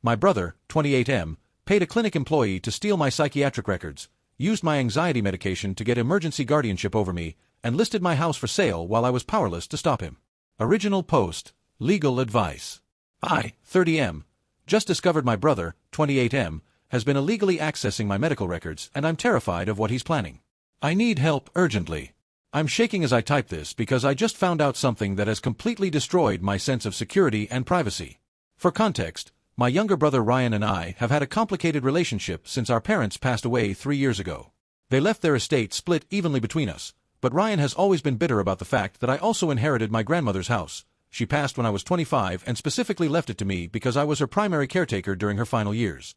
My brother, 28M, paid a clinic employee to steal my psychiatric records, used my anxiety medication to get emergency guardianship over me, and listed my house for sale while I was powerless to stop him. Original post, legal advice. I, 30M, just discovered my brother, 28M, has been illegally accessing my medical records and I'm terrified of what he's planning. I need help urgently. I'm shaking as I type this because I just found out something that has completely destroyed my sense of security and privacy. For context, my younger brother Ryan and I have had a complicated relationship since our parents passed away 3 years ago. They left their estate split evenly between us, but Ryan has always been bitter about the fact that I also inherited my grandmother's house. She passed when I was 25 and specifically left it to me because I was her primary caretaker during her final years.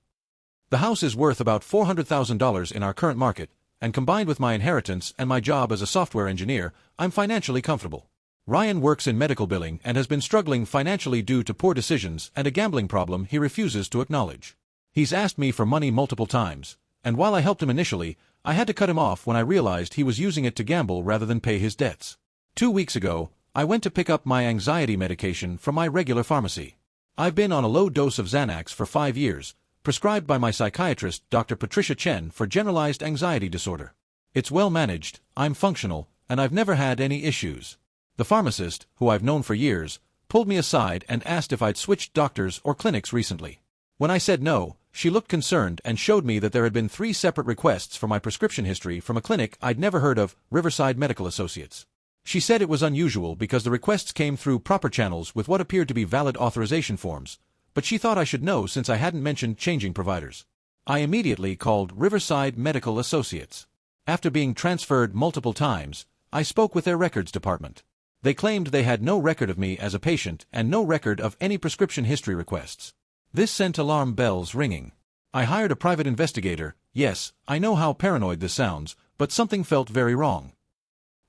The house is worth about $400,000 in our current market, and combined with my inheritance and my job as a software engineer, I'm financially comfortable. Ryan works in medical billing and has been struggling financially due to poor decisions and a gambling problem he refuses to acknowledge. He's asked me for money multiple times, and while I helped him initially, I had to cut him off when I realized he was using it to gamble rather than pay his debts. 2 weeks ago, I went to pick up my anxiety medication from my regular pharmacy. I've been on a low dose of Xanax for 5 years, prescribed by my psychiatrist, Dr. Patricia Chen, for generalized anxiety disorder. It's well managed, I'm functional, and I've never had any issues. The pharmacist, who I've known for years, pulled me aside and asked if I'd switched doctors or clinics recently. When I said no, she looked concerned and showed me that there had been 3 separate requests for my prescription history from a clinic I'd never heard of, Riverside Medical Associates. She said it was unusual because the requests came through proper channels with what appeared to be valid authorization forms, but she thought I should know since I hadn't mentioned changing providers. I immediately called Riverside Medical Associates. After being transferred multiple times, I spoke with their records department. They claimed they had no record of me as a patient and no record of any prescription history requests. This sent alarm bells ringing. I hired a private investigator. Yes, I know how paranoid this sounds, but something felt very wrong.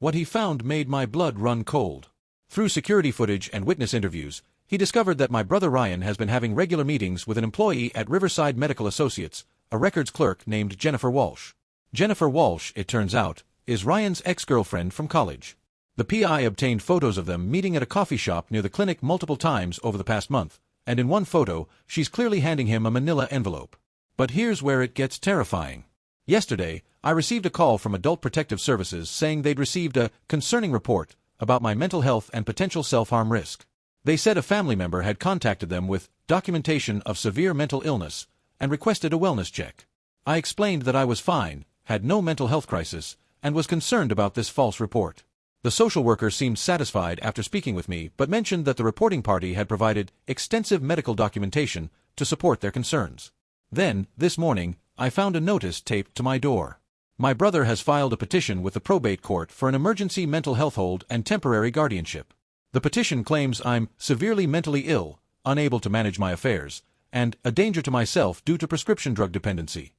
What he found made my blood run cold. Through security footage and witness interviews, he discovered that my brother Ryan has been having regular meetings with an employee at Riverside Medical Associates, a records clerk named Jennifer Walsh. Jennifer Walsh, it turns out, is Ryan's ex-girlfriend from college. The PI obtained photos of them meeting at a coffee shop near the clinic multiple times over the past month, and in one photo, she's clearly handing him a manila envelope. But here's where it gets terrifying. Yesterday, I received a call from Adult Protective Services saying they'd received a concerning report about my mental health and potential self-harm risk. They said a family member had contacted them with documentation of severe mental illness and requested a wellness check. I explained that I was fine, had no mental health crisis, and was concerned about this false report. The social worker seemed satisfied after speaking with me but mentioned that the reporting party had provided extensive medical documentation to support their concerns. Then, this morning, I found a notice taped to my door. My brother has filed a petition with the probate court for an emergency mental health hold and temporary guardianship. The petition claims I'm severely mentally ill, unable to manage my affairs, and a danger to myself due to prescription drug dependency.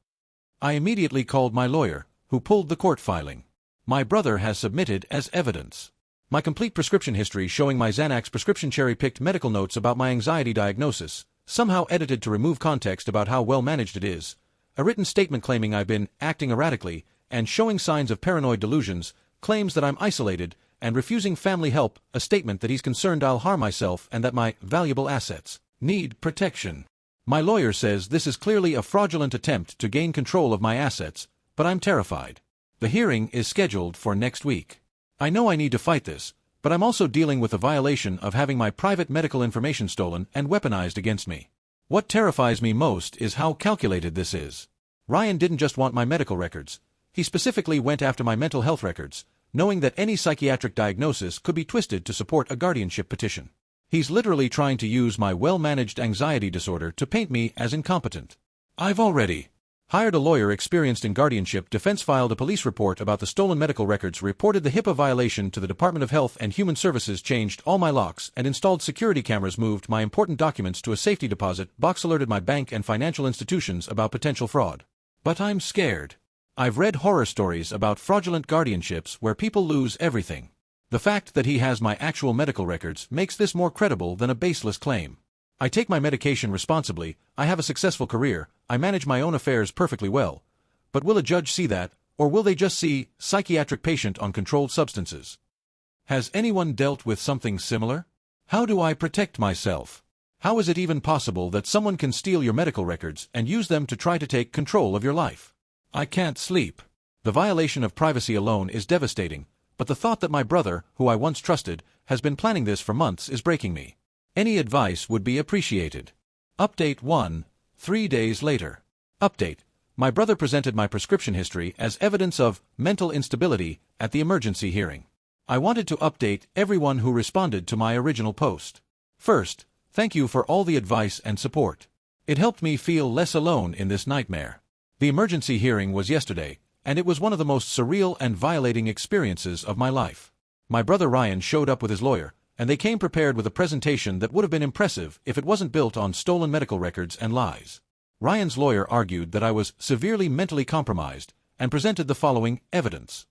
I immediately called my lawyer, who pulled the court filing. My brother has submitted as evidence my complete prescription history showing my Xanax prescription cherry-picked medical notes about my anxiety diagnosis, somehow edited to remove context about how well managed it is, a written statement claiming I've been acting erratically and showing signs of paranoid delusions, claims that I'm isolated and refusing family help, a statement that he's concerned I'll harm myself and that my valuable assets need protection. My lawyer says this is clearly a fraudulent attempt to gain control of my assets, but I'm terrified. The hearing is scheduled for next week. I know I need to fight this, but I'm also dealing with the violation of having my private medical information stolen and weaponized against me. What terrifies me most is how calculated this is. Ryan didn't just want my medical records. He specifically went after my mental health records, knowing that any psychiatric diagnosis could be twisted to support a guardianship petition. He's literally trying to use my well-managed anxiety disorder to paint me as incompetent. I've already hired a lawyer experienced in guardianship defense, filed a police report about the stolen medical records, reported the HIPAA violation to the Department of Health and Human Services, changed all my locks and installed security cameras, moved my important documents to a safety deposit box, alerted my bank and financial institutions about potential fraud. But I'm scared. I've read horror stories about fraudulent guardianships where people lose everything. The fact that he has my actual medical records makes this more credible than a baseless claim. I take my medication responsibly, I have a successful career, I manage my own affairs perfectly well. But will a judge see that, or will they just see psychiatric patient on controlled substances? Has anyone dealt with something similar? How do I protect myself? How is it even possible that someone can steal your medical records and use them to try to take control of your life? I can't sleep. The violation of privacy alone is devastating, but the thought that my brother, who I once trusted, has been planning this for months is breaking me. Any advice would be appreciated. Update 1. 3 days later. Update. My brother presented my prescription history as evidence of mental instability at the emergency hearing. I wanted to update everyone who responded to my original post. First, thank you for all the advice and support. It helped me feel less alone in this nightmare. The emergency hearing was yesterday, and it was one of the most surreal and violating experiences of my life. My brother Ryan showed up with his lawyer, and they came prepared with a presentation that would have been impressive if it wasn't built on stolen medical records and lies. Ryan's lawyer argued that I was severely mentally compromised and presented the following evidence.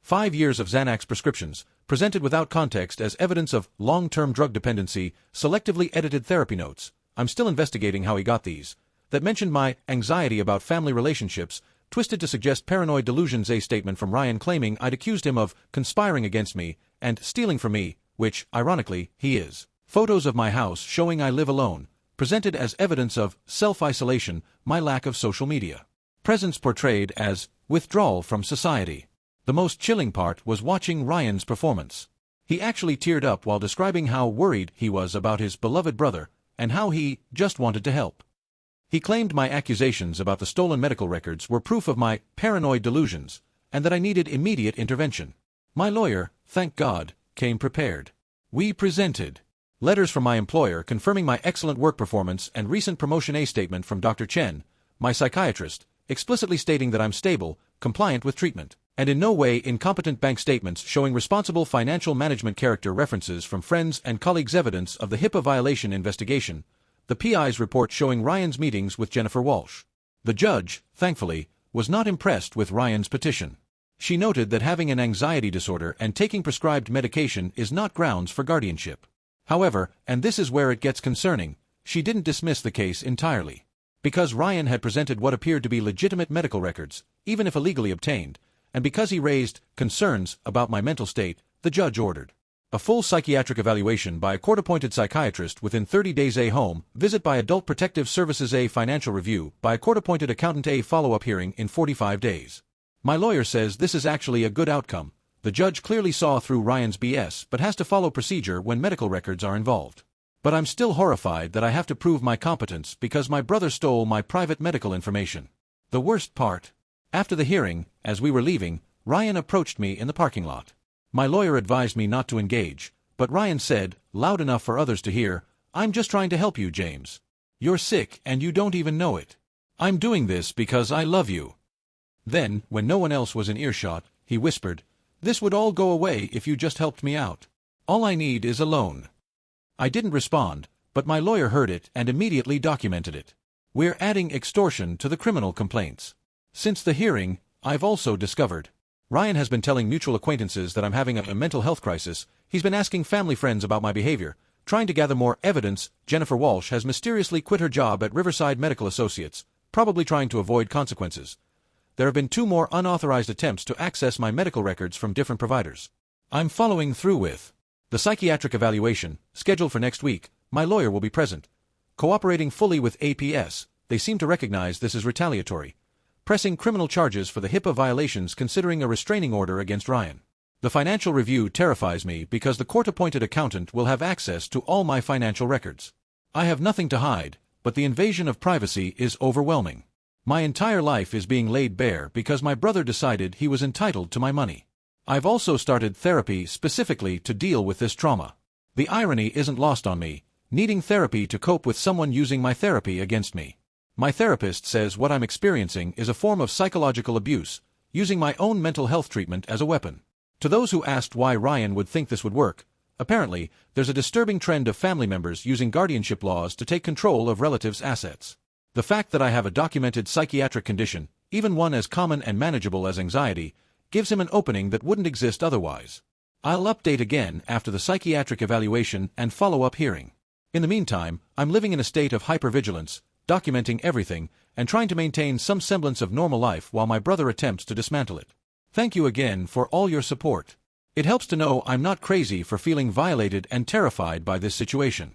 5 years of Xanax prescriptions, presented without context as evidence of long-term drug dependency, selectively edited therapy notes. I'm still investigating how he got these. That mentioned my anxiety about family relationships, twisted to suggest paranoid delusions. A statement from Ryan claiming I'd accused him of conspiring against me and stealing from me, which, ironically, he is. Photos of my house showing I live alone, presented as evidence of self-isolation, my lack of social media. Presence portrayed as withdrawal from society. The most chilling part was watching Ryan's performance. He actually teared up while describing how worried he was about his beloved brother and how he just wanted to help. He claimed my accusations about the stolen medical records were proof of my paranoid delusions and that I needed immediate intervention. My lawyer, thank God, came prepared. We presented letters from my employer confirming my excellent work performance and recent promotion. A statement from Dr. Chen, my psychiatrist, explicitly stating that I'm stable, compliant with treatment, and in no way incompetent. Bank statements showing responsible financial management. Character references from friends and colleagues. Evidence of the HIPAA violation investigation. The PI's report showing Ryan's meetings with Jennifer Walsh. The judge, thankfully, was not impressed with Ryan's petition. She noted that having an anxiety disorder and taking prescribed medication is not grounds for guardianship. However, and this is where it gets concerning, she didn't dismiss the case entirely. Because Ryan had presented what appeared to be legitimate medical records, even if illegally obtained, and because he raised concerns about my mental state, the judge ordered a full psychiatric evaluation by a court-appointed psychiatrist within 30 days, a home visit by Adult Protective Services, a financial review by a court-appointed accountant, a follow-up hearing in 45 days. My lawyer says this is actually a good outcome. The judge clearly saw through Ryan's BS but has to follow procedure when medical records are involved. But I'm still horrified that I have to prove my competence because my brother stole my private medical information. The worst part. After the hearing, as we were leaving, Ryan approached me in the parking lot. My lawyer advised me not to engage, but Ryan said, loud enough for others to hear, "I'm just trying to help you, James. You're sick and you don't even know it. I'm doing this because I love you." Then, when no one else was in earshot, he whispered, "This would all go away if you just helped me out. All I need is a loan." I didn't respond, but my lawyer heard it and immediately documented it. We're adding extortion to the criminal complaints. Since the hearing, I've also discovered Ryan has been telling mutual acquaintances that I'm having a mental health crisis. He's been asking family friends about my behavior, trying to gather more evidence. Jennifer Walsh has mysteriously quit her job at Riverside Medical Associates, probably trying to avoid consequences. There have been 2 more unauthorized attempts to access my medical records from different providers. I'm following through with the psychiatric evaluation, scheduled for next week. My lawyer will be present. Cooperating fully with APS, they seem to recognize this as retaliatory. Pressing criminal charges for the HIPAA violations, considering a restraining order against Ryan. The financial review terrifies me because the court-appointed accountant will have access to all my financial records. I have nothing to hide, but the invasion of privacy is overwhelming. My entire life is being laid bare because my brother decided he was entitled to my money. I've also started therapy specifically to deal with this trauma. The irony isn't lost on me, needing therapy to cope with someone using my therapy against me. My therapist says what I'm experiencing is a form of psychological abuse, using my own mental health treatment as a weapon. To those who asked why Ryan would think this would work, apparently, there's a disturbing trend of family members using guardianship laws to take control of relatives' assets. The fact that I have a documented psychiatric condition, even one as common and manageable as anxiety, gives him an opening that wouldn't exist otherwise. I'll update again after the psychiatric evaluation and follow-up hearing. In the meantime, I'm living in a state of hypervigilance, documenting everything, and trying to maintain some semblance of normal life while my brother attempts to dismantle it. Thank you again for all your support. It helps to know I'm not crazy for feeling violated and terrified by this situation.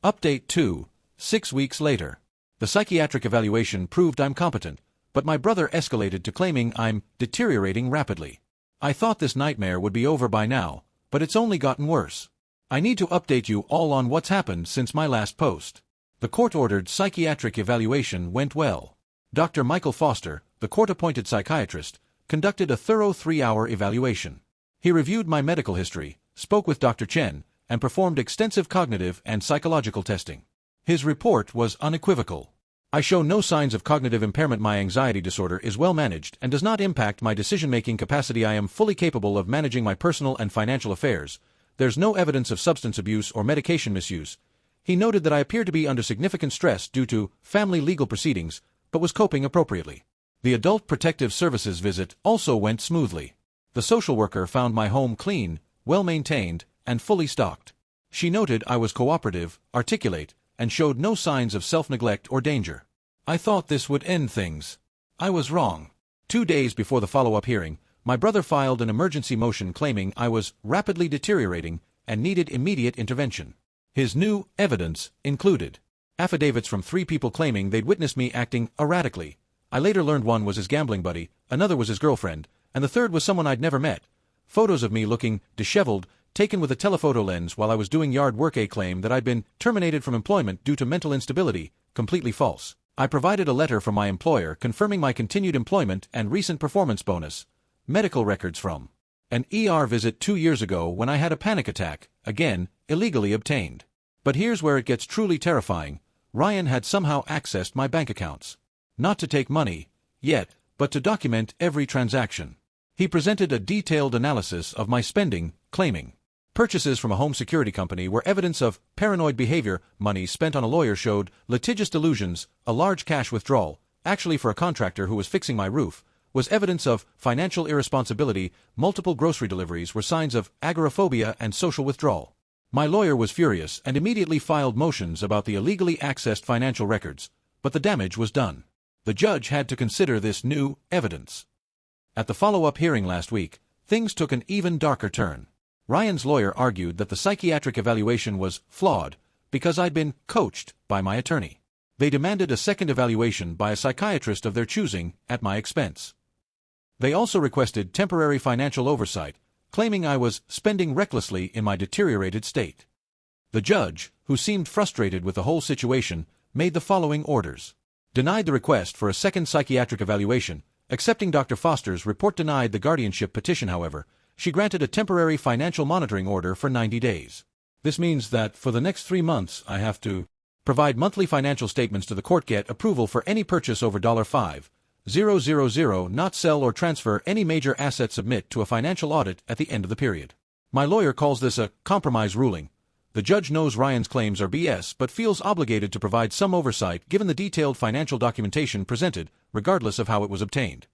Update 2, 6 weeks later. The psychiatric evaluation proved I'm competent, but my brother escalated to claiming I'm deteriorating rapidly. I thought this nightmare would be over by now, but it's only gotten worse. I need to update you all on what's happened since my last post. The court-ordered psychiatric evaluation went well. Dr. Michael Foster, the court-appointed psychiatrist, conducted a thorough 3-hour evaluation. He reviewed my medical history, spoke with Dr. Chen, and performed extensive cognitive and psychological testing. His report was unequivocal. I show no signs of cognitive impairment. My anxiety disorder is well managed and does not impact my decision-making capacity. I am fully capable of managing my personal and financial affairs. There's no evidence of substance abuse or medication misuse. He noted that I appeared to be under significant stress due to family legal proceedings, but was coping appropriately. The Adult Protective Services visit also went smoothly. The social worker found my home clean, well-maintained, and fully stocked. She noted I was cooperative, articulate, and showed no signs of self-neglect or danger. I thought this would end things. I was wrong. 2 days before the follow-up hearing, my brother filed an emergency motion claiming I was rapidly deteriorating and needed immediate intervention. His new evidence included affidavits from 3 people claiming they'd witnessed me acting erratically. I later learned one was his gambling buddy, another was his girlfriend, and the third was someone I'd never met. Photos of me looking disheveled, taken with a telephoto lens while I was doing yard work. A claim that I'd been terminated from employment due to mental instability, completely false. I provided a letter from my employer confirming my continued employment and recent performance bonus. Medical records from an ER visit 2 years ago when I had a panic attack, again, illegally obtained. But here's where it gets truly terrifying. Ryan had somehow accessed my bank accounts. Not to take money, yet, but to document every transaction. He presented a detailed analysis of my spending, claiming purchases from a home security company were evidence of paranoid behavior. Money spent on a lawyer showed litigious delusions. A large cash withdrawal, actually for a contractor who was fixing my roof, was evidence of financial irresponsibility. Multiple grocery deliveries were signs of agoraphobia and social withdrawal. My lawyer was furious and immediately filed motions about the illegally accessed financial records, but the damage was done. The judge had to consider this new evidence. At the follow-up hearing last week, things took an even darker turn. Ryan's lawyer argued that the psychiatric evaluation was flawed because I'd been coached by my attorney. They demanded a second evaluation by a psychiatrist of their choosing at my expense. They also requested temporary financial oversight, claiming I was spending recklessly in my deteriorated state. The judge, who seemed frustrated with the whole situation, made the following orders. Denied the request for a second psychiatric evaluation, accepting Dr. Foster's report. Denied the guardianship petition. However, she granted a temporary financial monitoring order for 90 days. This means that for the next 3 months I have to provide monthly financial statements to the court, get approval for any purchase over $5,000, not sell or transfer any major asset, submit to a financial audit at the end of the period. My lawyer calls this a compromise ruling. The judge knows Ryan's claims are BS but feels obligated to provide some oversight given the detailed financial documentation presented, regardless of how it was obtained.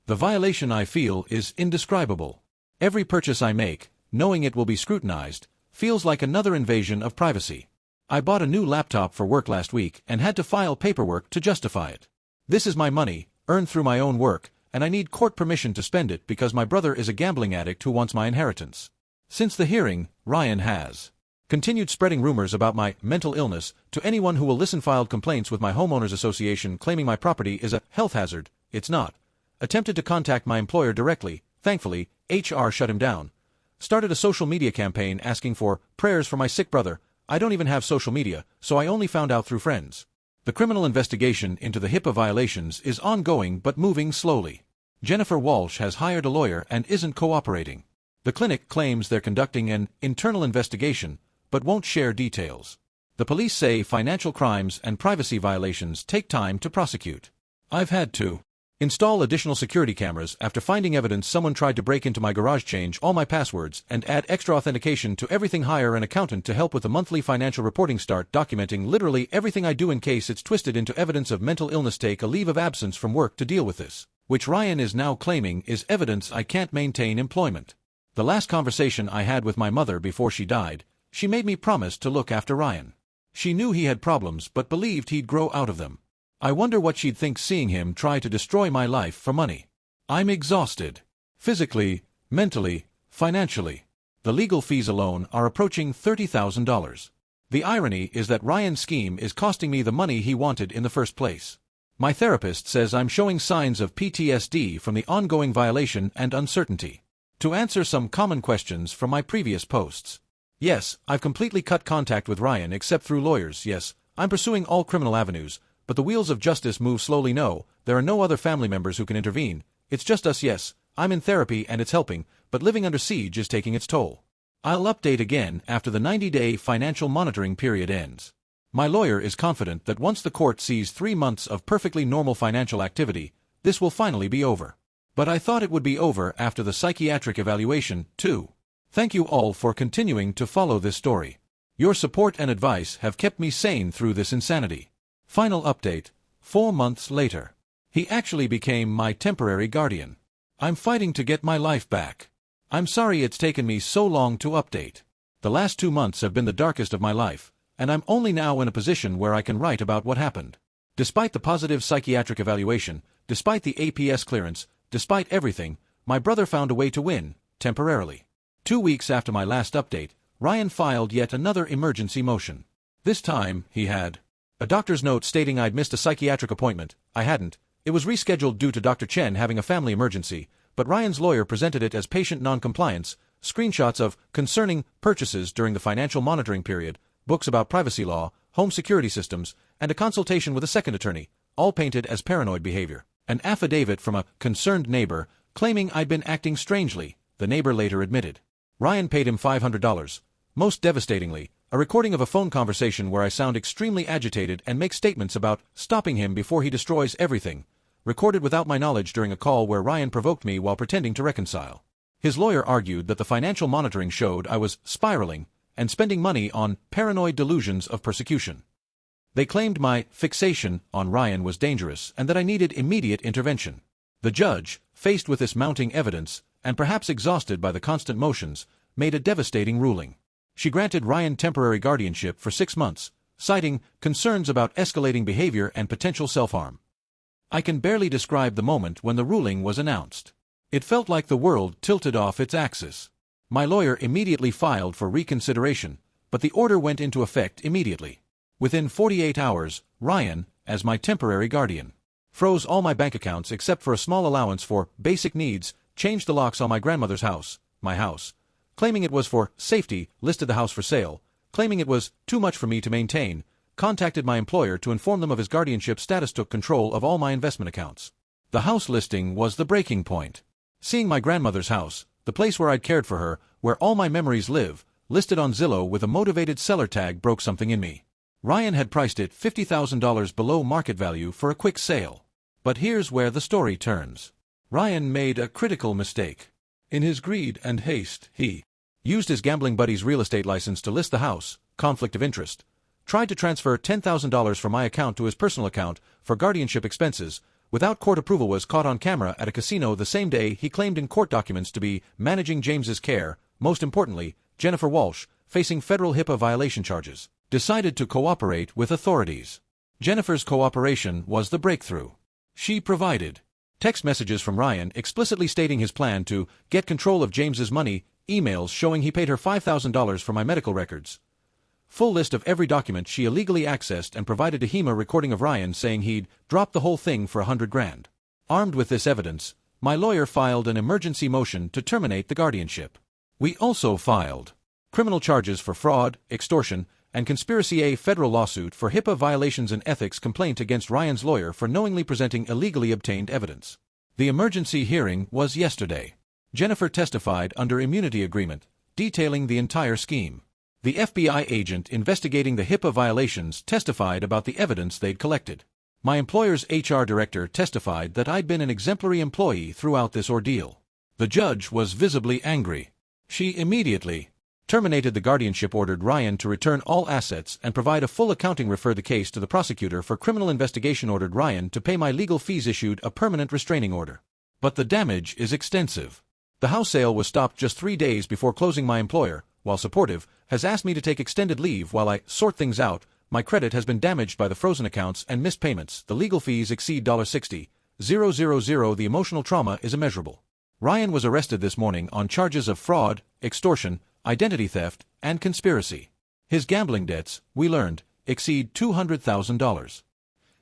The violation, I feel, is indescribable. Every purchase I make, knowing it will be scrutinized, feels like another invasion of privacy. I bought a new laptop for work last week and had to file paperwork to justify it. This is my money, earned through my own work, and I need court permission to spend it because my brother is a gambling addict who wants my inheritance. Since the hearing, Ryan has continued spreading rumors about my mental illness to anyone who will listen. Filed complaints with my homeowners association claiming my property is a health hazard. It's not. Attempted to contact my employer directly. Thankfully, HR shut him down. Started a social media campaign asking for prayers for my sick brother. I don't even have social media, so I only found out through friends. The criminal investigation into the HIPAA violations is ongoing but moving slowly. Jennifer Walsh has hired a lawyer and isn't cooperating. The clinic claims they're conducting an internal investigation, but won't share details. The police say financial crimes and privacy violations take time to prosecute. I've had to install additional security cameras after finding evidence someone tried to break into my garage, change all my passwords, and add extra authentication to everything. Hire an accountant to help with the monthly financial reporting. Start documenting literally everything I do in case it's twisted into evidence of mental illness. Take a leave of absence from work to deal with this, which Ryan is now claiming is evidence I can't maintain employment. The last conversation I had with my mother before she died, she made me promise to look after Ryan. She knew he had problems but believed he'd grow out of them. I wonder what she'd think seeing him try to destroy my life for money. I'm exhausted. Physically, mentally, financially. The legal fees alone are approaching $30,000. The irony is that Ryan's scheme is costing me the money he wanted in the first place. My therapist says I'm showing signs of PTSD from the ongoing violation and uncertainty. To answer some common questions from my previous posts. Yes, I've completely cut contact with Ryan except through lawyers. Yes, I'm pursuing all criminal avenues, but the wheels of justice move slowly. No, there are no other family members who can intervene. It's just us. Yes, I'm in therapy and it's helping, but living under siege is taking its toll. I'll update again after the 90-day financial monitoring period ends. My lawyer is confident that once the court sees 3 months of perfectly normal financial activity, this will finally be over. But I thought it would be over after the psychiatric evaluation, too. Thank you all for continuing to follow this story. Your support and advice have kept me sane through this insanity. Final update, 4 months later. He actually became my temporary guardian. I'm fighting to get my life back. I'm sorry it's taken me so long to update. The last 2 months have been the darkest of my life, and I'm only now in a position where I can write about what happened. Despite the positive psychiatric evaluation, despite the APS clearance, despite everything, my brother found a way to win, temporarily. 2 weeks after my last update, Ryan filed yet another emergency motion. This time, he had a doctor's note stating I'd missed a psychiatric appointment. I hadn't. It was rescheduled due to Dr. Chen having a family emergency, but Ryan's lawyer presented it as patient non-compliance, screenshots of concerning purchases during the financial monitoring period, books about privacy law, home security systems, and a consultation with a second attorney, all painted as paranoid behavior. An affidavit from a concerned neighbor claiming I'd been acting strangely, the neighbor later admitted. Ryan paid him $500. Most devastatingly, a recording of a phone conversation where I sound extremely agitated and make statements about stopping him before he destroys everything, recorded without my knowledge during a call where Ryan provoked me while pretending to reconcile. His lawyer argued that the financial monitoring showed I was spiraling and spending money on paranoid delusions of persecution. They claimed my fixation on Ryan was dangerous and that I needed immediate intervention. The judge, faced with this mounting evidence, and perhaps exhausted by the constant motions, made a devastating ruling. She granted Ryan temporary guardianship for 6 months, citing concerns about escalating behavior and potential self-harm. I can barely describe the moment when the ruling was announced. It felt like the world tilted off its axis. My lawyer immediately filed for reconsideration, but the order went into effect immediately. Within 48 hours, Ryan, as my temporary guardian, froze all my bank accounts except for a small allowance for basic needs, changed the locks on my grandmother's house, my house, claiming it was for safety, listed the house for sale, claiming it was too much for me to maintain, contacted my employer to inform them of his guardianship status, took control of all my investment accounts. The house listing was the breaking point. Seeing my grandmother's house, the place where I'd cared for her, where all my memories live, listed on Zillow with a motivated seller tag broke something in me. Ryan had priced it $50,000 below market value for a quick sale. But here's where the story turns. Ryan made a critical mistake. In his greed and haste, he used his gambling buddy's real estate license to list the house, conflict of interest, tried to transfer $10,000 from my account to his personal account for guardianship expenses, without court approval, was caught on camera at a casino the same day he claimed in court documents to be managing James's care, most importantly, Jennifer Walsh, facing federal HIPAA violation charges, decided to cooperate with authorities. Jennifer's cooperation was the breakthrough. She provided text messages from Ryan explicitly stating his plan to get control of James's money, emails showing he paid her $5,000 for my medical records. Full list of every document she illegally accessed, and provided a HEMA recording of Ryan saying he'd dropped the whole thing for $100,000. Armed with this evidence, my lawyer filed an emergency motion to terminate the guardianship. We also filed criminal charges for fraud, extortion, and conspiracy, a federal lawsuit for HIPAA violations and ethics complaint against Ryan's lawyer for knowingly presenting illegally obtained evidence. The emergency hearing was yesterday. Jennifer testified under immunity agreement, detailing the entire scheme. The FBI agent investigating the HIPAA violations testified about the evidence they'd collected. My employer's HR director testified that I'd been an exemplary employee throughout this ordeal. The judge was visibly angry. She immediately terminated the guardianship, ordered Ryan to return all assets and provide a full accounting, referred the case to the prosecutor for criminal investigation, ordered Ryan to pay my legal fees, issued a permanent restraining order. But the damage is extensive. The house sale was stopped just 3 days before closing. My employer, while supportive, has asked me to take extended leave while I sort things out. My credit has been damaged by the frozen accounts and missed payments. The legal fees exceed $60,000. The emotional trauma is immeasurable. Ryan was arrested this morning on charges of fraud, extortion, identity theft, and conspiracy. His gambling debts, we learned, exceed $200,000.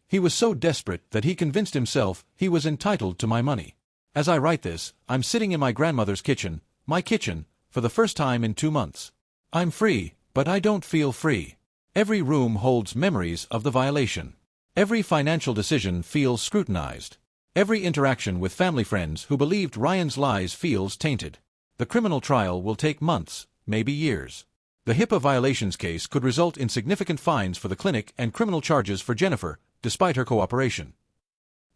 He was so desperate that he convinced himself he was entitled to my money. As I write this, I'm sitting in my grandmother's kitchen, my kitchen, for the first time in 2 months. I'm free, but I don't feel free. Every room holds memories of the violation. Every financial decision feels scrutinized. Every interaction with family friends who believed Ryan's lies feels tainted. The criminal trial will take months, maybe years. The HIPAA violations case could result in significant fines for the clinic and criminal charges for Jennifer, despite her cooperation.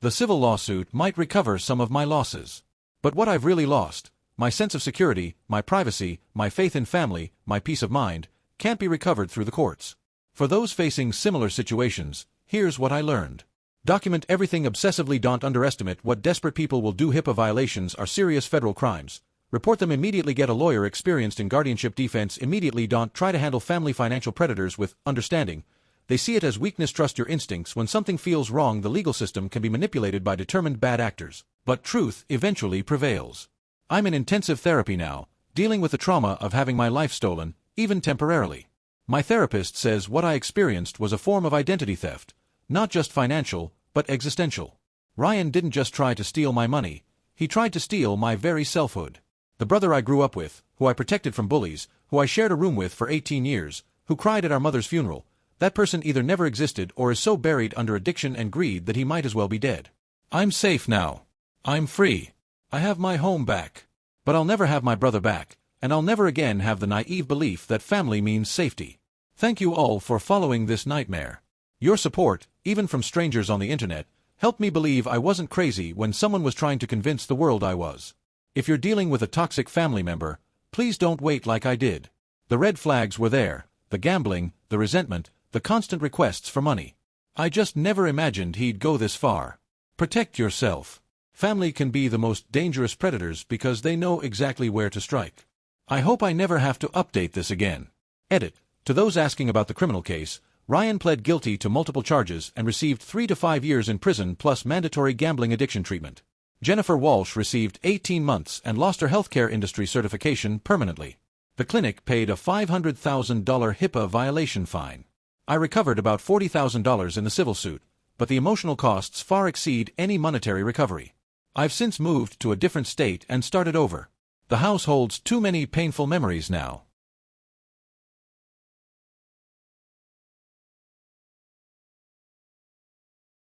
The civil lawsuit might recover some of my losses. But what I've really lost, my sense of security, my privacy, my faith in family, my peace of mind, can't be recovered through the courts. For those facing similar situations, here's what I learned. Document everything obsessively. Don't underestimate what desperate people will do. HIPAA violations are serious federal crimes. Report them immediately. Get a lawyer experienced in guardianship defense immediately. Don't try to handle family financial predators with understanding. They see it as weakness. Trust your instincts. When something feels wrong, the legal system can be manipulated by determined bad actors. But truth eventually prevails. I'm in intensive therapy now, dealing with the trauma of having my life stolen, even temporarily. My therapist says what I experienced was a form of identity theft, not just financial, but existential. Ryan didn't just try to steal my money, he tried to steal my very selfhood. The brother I grew up with, who I protected from bullies, who I shared a room with for 18 years, who cried at our mother's funeral, that person either never existed or is so buried under addiction and greed that he might as well be dead. I'm safe now. I'm free. I have my home back. But I'll never have my brother back, and I'll never again have the naive belief that family means safety. Thank you all for following this nightmare. Your support, even from strangers on the internet, helped me believe I wasn't crazy when someone was trying to convince the world I was. If you're dealing with a toxic family member, please don't wait like I did. The red flags were there, the gambling, the resentment, the constant requests for money. I just never imagined he'd go this far. Protect yourself. Family can be the most dangerous predators because they know exactly where to strike. I hope I never have to update this again. Edit. To those asking about the criminal case, Ryan pled guilty to multiple charges and received 3 to 5 years in prison plus mandatory gambling addiction treatment. Jennifer Walsh received 18 months and lost her healthcare industry certification permanently. The clinic paid a $500,000 HIPAA violation fine. I recovered about $40,000 in the civil suit, but the emotional costs far exceed any monetary recovery. I've since moved to a different state and started over. The house holds too many painful memories now.